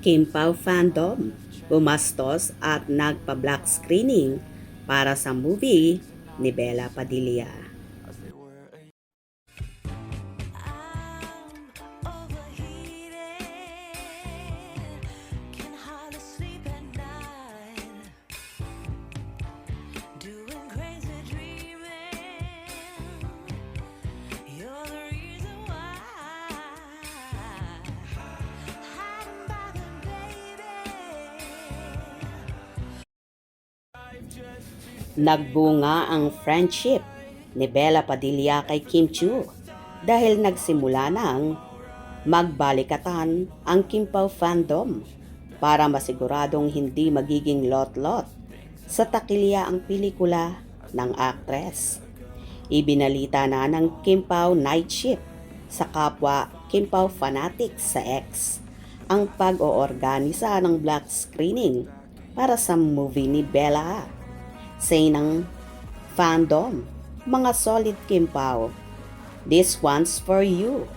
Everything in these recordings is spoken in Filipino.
Kim Pao fandom bumastos at nagpa-black screening para sa movie ni Bella Padilla. Nagbunga ang friendship ni Bella Padilla kay Kim Chiu dahil nagsimula ng magbalikatan ang Kim Pao fandom para masiguradong hindi magiging lot-lot sa takilya ang pelikula ng aktres. Ibinalita na ng Kim Pao night shift sa kapwa Kim Pao fanatics sa X ang pag-oorganisa ng black screening para sa movie ni Bella. Say ng fandom, mga solid Kim Pao, this one's for you.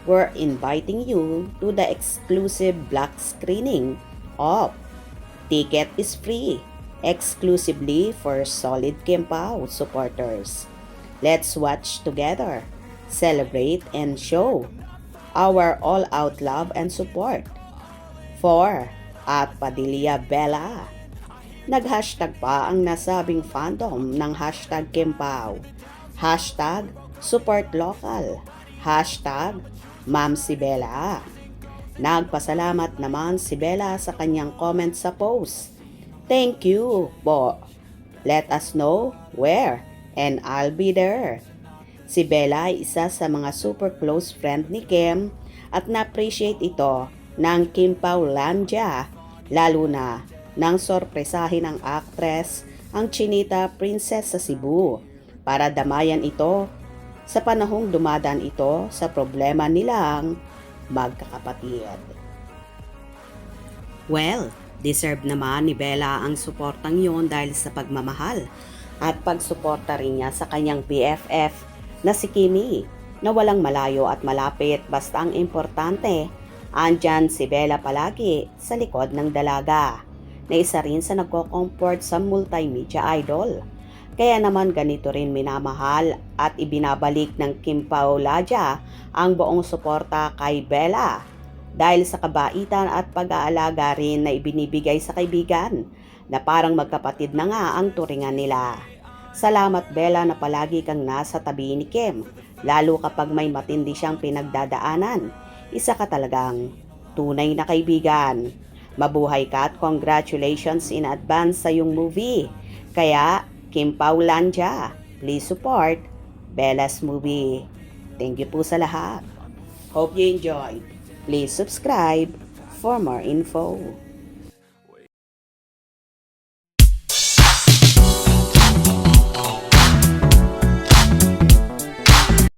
We're inviting you to the exclusive black screening of Ticket is free, exclusively for solid Kim Pao supporters. Let's watch together, celebrate and show our all-out love and support for at Padilla Bella. Nag-hashtag pa ang nasabing fandom ng hashtag Kim Pao, hashtag support local, hashtag Ma'am si Bella. Nagpasalamat naman si Bella sa kanyang comment sa post. Thank you po. Let us know where and I'll be there. Si Bella ay isa sa mga super close friend ni Kim at na-appreciate ito ng Kim Pao Landia, lalo na nang sorpresahin ng aktres ang Chinita Princess sa Cebu para damayan ito sa panahong dumadaan ito sa problema nilang magkakapatid. Well, deserve naman ni Bella ang suportang yon dahil sa pagmamahal at pagsuporta rin niya sa kanyang BFF na si Kimi na walang malayo at malapit basta ang importante, andyan si Bella palagi sa likod ng dalaga na isa rin sa nagko-comfort sa multimedia idol. Kaya naman ganito rin minamahal at ibinabalik ng Kim Pao Landia ang buong suporta kay Bella dahil sa kabaitan at pag-aalaga rin na ibinibigay sa kaibigan na parang magkapatid na nga ang turingan nila. Salamat Bella na palagi kang nasa tabi ni Kim, lalo kapag may matindi siyang pinagdadaanan. Isa ka talagang tunay na kaibigan. Mabuhay ka at congratulations in advance sa iyong movie. Kaya, Kim Pao Landia, please support Bella's movie. Thank you po sa lahat. Hope you enjoyed. Please subscribe for more info.